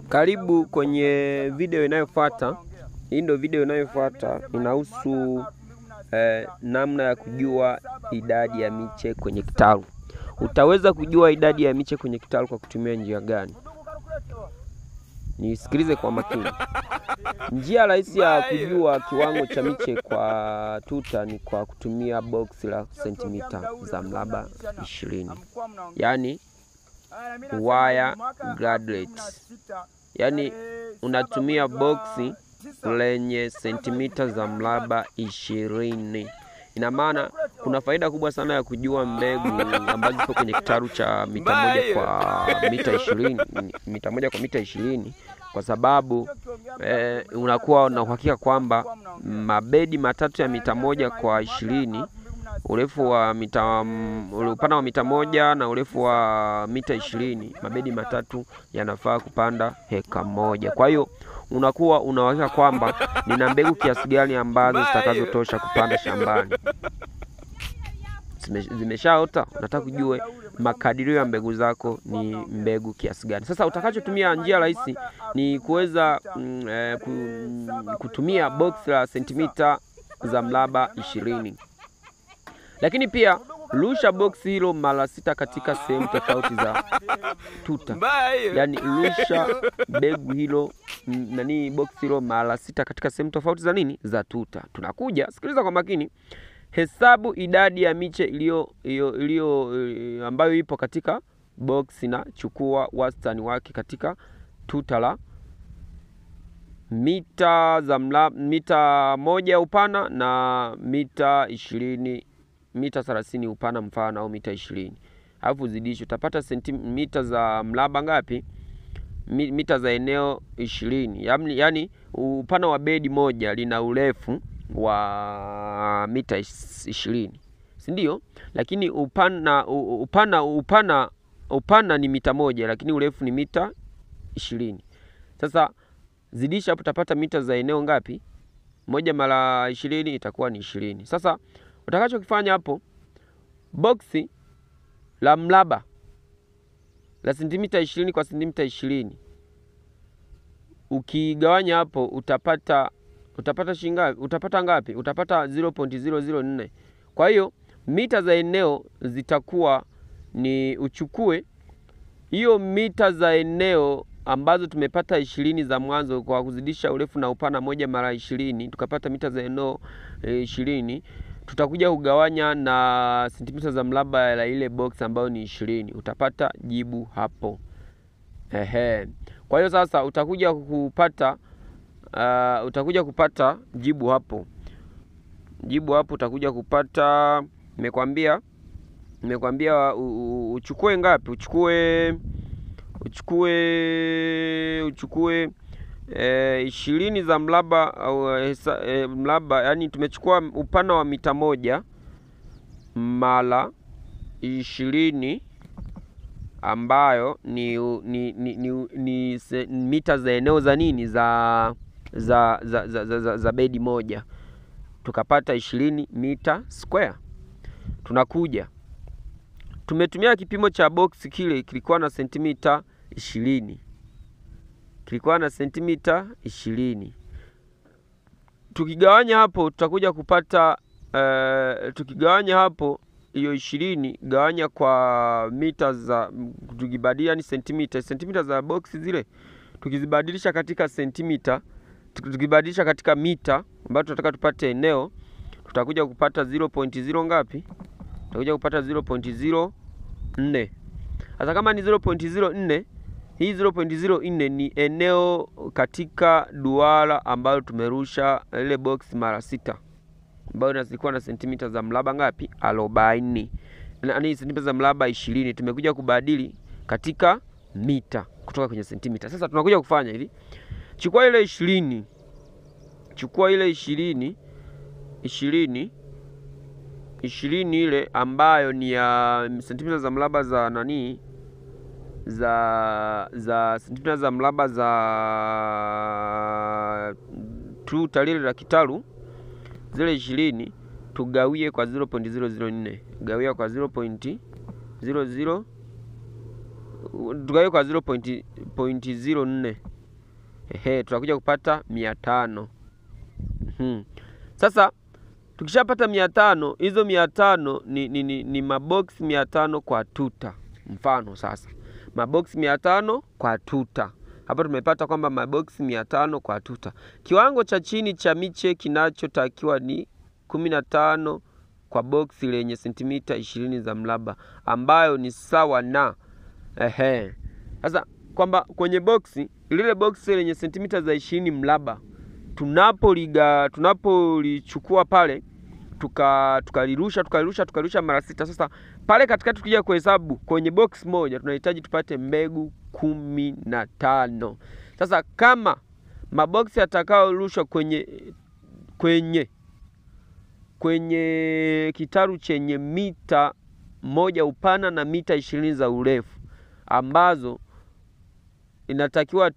Karibu kwenye video inayofuata. Hii ndio video inayofuata, inahusu namna ya kujua idadi ya miche kwenye kitalu. Utaweza kujua idadi ya miche kwenye kitalu kwa kutumia njia gani? Nisikilize kwa makini. Njia rahisi ya kujua kiwango cha miche kwa tuta ni kwa kutumia box la sentimita za mraba 20. Yaani wire gradlet. Yaani unatumia boxi lenye sentimita za mraba 20. Ina maana kuna faida kubwa sana ya kujua mbegu ambazo zipo kwenye kitalu cha mita moja kwa mita 20, kwa sababu unakuwa na uhakika kwamba mabedi matatu ya mita moja kwa 20, urefu wa upana wa mita moja na urefu wa mita 20, mabedi matatu yanafaa kupanda heka moja. Kwa hiyo unakuwa unahakika kwamba nina mbegu kiasi gani ambazo zitakazotosha kupanda shambani. Zimeshaota, unataka kujue makadirio ya mbegu zako ni mbegu kiasi gani. Sasa utakachotumia njia rahisi ni kuweza kutumia box la sentimita za mraba 20. Lakini pia rusha box hilo mara 6 katika sehemu tofauti za tuta. Yaani rusha mbegu hilo box hilo mara 6 katika sehemu tofauti za za tuta. Tunakuja, sikiliza kwa makini. Hesabu idadi ya miche ambayo ipo katika box na chukua wastani wake katika tuta la mita 1 upana na mita 30 upana mfano, au mita 20. Alafu zidisha, utapata sentimita za mraba ngapi? Mita za eneo 20. Yaani upana wa bedi moja lina urefu wa mita 20, si ndio? Lakini upana ni mita moja, lakini urefu ni mita 20. Sasa zidisha hapo, utapata mita za eneo ngapi? 1 mara 20 itakuwa ni 20. Sasa utakachokifanya hapo, boksi la mraba la sentimita 20 kwa sentimita 20, ukigawanya hapo utapata shingapi? Utapata ngapi? Utapata 0.004. Kwa hiyo mita za eneo zitakuwa ni, uchukue hiyo mita za eneo ambazo tumepata 20 za mwanzo kwa kuzidisha urefu na upana 1 mara 20, tukapata mita za eneo 20. Tutakuja kugawanya na sentimita za mraba la ile box ambayo ni 20. Utapata jibu hapo. Kwa hiyo sasa utakuja kupata jibu hapo. Utakuja kupata, nimekwambia uchukue ngapi? Uchukue 20 za mraba au mraba, yani tumechukua upana wa mita moja mara 20 ambayo ni mita za eneo za bedi moja, tukapata 20 mita square. Tunakuja, tumetumia kipimo cha box kile, kilikuwa na sentimita 20. Tukigawanya hapo tutakuja kupata tukigawanya hapo hiyo 20 gawanya kwa mita za, tukibadilisha ni sentimita za box zile, tukizibadilisha katika sentimita, tukibadilisha katika mita ambayo tunataka tupate eneo, tutakuja kupata 0.0 ngapi? Tutakuja kupata 0.04. Sasa kama ni 0.04, hii 0.04 ni eneo katika duara ambayo tumerusha ile box mara 6, ambayo inazikuwa na sentimita za mraba ngapi? 40. Yaani sentimita za mraba 20 tumekuja kubadili katika mita kutoka kwenye sentimita. Sasa tunakuja kufanya hivi. Chukua ile 20 ile ambayo ni ya sentimita za mraba za za sentimita za mraba za tuta lile la kitalu, zile 20 tugawie kwa 0.004. Gawia kwa 0.004. tugawe kwa 0.04, tunakuja kupata 500. Sasa tukishapata 500, hizo 500 ni mabox 500 kwa tuta. Mfano sasa, mabox 500 kwa tuta. Hapa tumepata kwamba mabox 500 kwa tuta. Kiwango cha chini cha miche kinachotakiwa ni 15 kwa box lenye sentimita 20 za mraba, ambayo ni sawa na sasa kwamba kwenye boxi lile boxi lenye sentimita za 20 mraba tunapolichukua pale tukalirusha mara 6. Sasa pale katikati tukija kuhesabu kwenye box moja tunahitaji tupate mbegu 15. Sasa kama maboksi yatakayorushwa kwenye kitaru chenye mita 1 upana na mita 20 za urefu, ambazo inatakiwa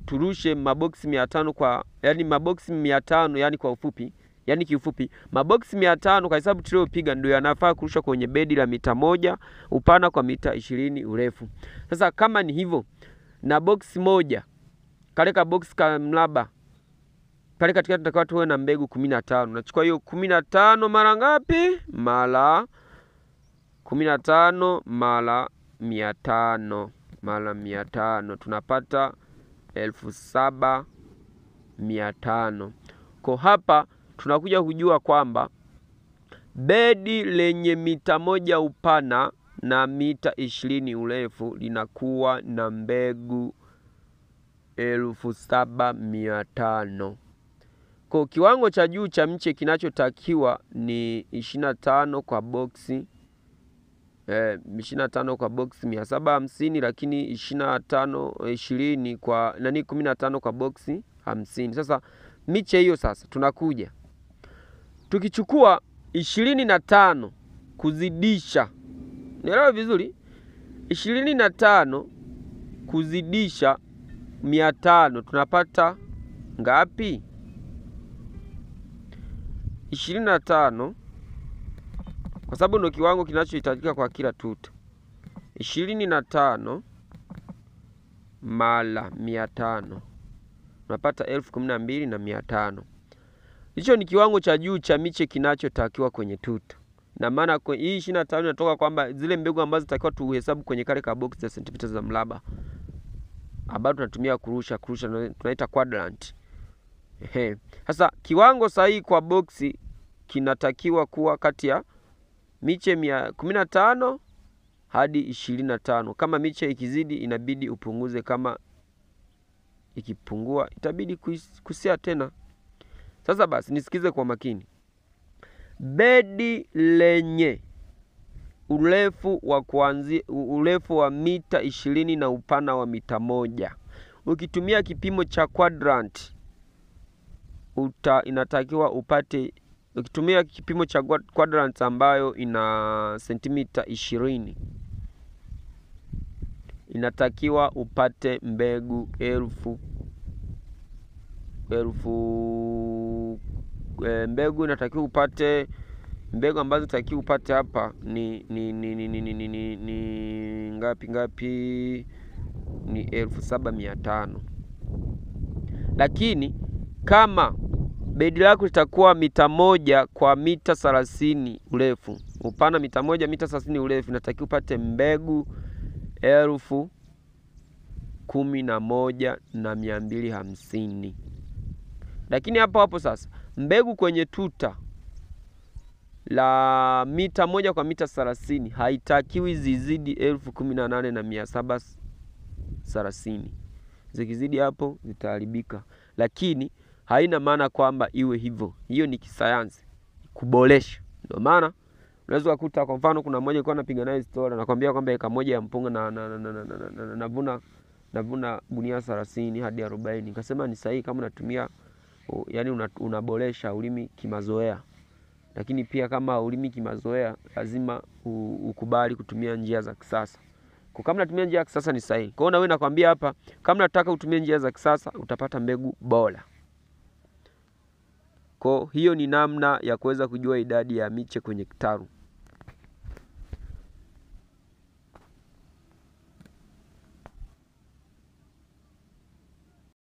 turushe maboksi 500 kwa, yani maboksi 500, yani kwa ufupi, yani kiufupi maboksi 500 kwa hesabu tuliopiga ndio yanafaa kurushwa kwenye bedi la mita 1 upana kwa mita 20 urefu. Sasa kama ni hivyo, na boksi moja kale ka box ka mraba pale katikati tunatakiwa tuwe na mbegu 15. Nachukua hiyo 15 mara ngapi? Mara 15 mara 500 tunapata 7500. Kwa hapa tunakuja kujua kwamba bedi lenye mita 1 upana na mita 20 urefu linakuwa na mbegu 7500. Kwa kiwango cha juu cha mche kinachotakiwa ni 25 kwa boksi 25 kwa boksi 750, lakini 20 kwa 15 kwa boksi 50. Sasa miche hiyo sasa tunakuja tukichukua 25 kuzidisha, nielewe vizuri, 25 kuzidisha 500 tunapata ngapi? 25 kwa sababu ndio kiwango kinachohitajika kwa kila tuta. 25 mara 500 tunapata 12500. Hicho ni kiwango cha juu cha miche kinachotakiwa kwenye tuta. Na maana hii 25 inatoka kwamba zile mbegu ambazo zitakiwa tuhesabu kwenye kale ka box za sentimita za mraba, ambayo tunatumia kurusha tunaita quadrant. Sasa kiwango sahihi kwa boksi kinatakiwa kuwa kati ya miche 15 hadi 25. Kama miche ikizidi inabidi upunguze, kama ikipungua itabidi kusia tena. Sasa basi nisikize kwa makini. Bedi lenye urefu wa mita 20 na upana wa mita 1, ukitumia kipimo cha quadrant inatakiwa upate, ukitumia kipimo cha quadrant ambayo ina sentimita 20, inatakiwa upate mbegu 1000. Mbegu inatakiwa upate, mbegu ambazo inatakiwa upate hapa ni ngapi? Ni 7500. Lakini kama bedi lako litakuwa mita 1 kwa mita 30 urefu, upana mita 1 mita 30 urefu, inatakiwa upate mbegu 11,250. Lakini hapo sasa mbegu kwenye tuta la mita 1 kwa mita 30 haitakiwi zizidi 18,730. Zikizidi hapo zitaharibika, lakini haina maana kwamba iwe hivyo. Hiyo ni kisayansi, kuboresha. Ndio maana unaweza kukuta kwa mfano kuna mmoja alikuwa anapiga naye story, anakuambia kwamba eka moja ya mpunga navuna gunia 30 hadi 40. Nikasema ni sahihi kama unatumia, yani unaboresha ulimi kimazoea. Lakini pia kama ulimi kimazoea lazima ukubali kutumia njia za kisasa. Kwa kama unatumia njia ya kisasa ni sahihi. Kwa hiyo na wewe nakwambia hapa, kama unataka utumie njia za kisasa utapata mbegu bora. Kwa hiyo ni namna ya kuweza kujua idadi ya miche kwenye kitaru.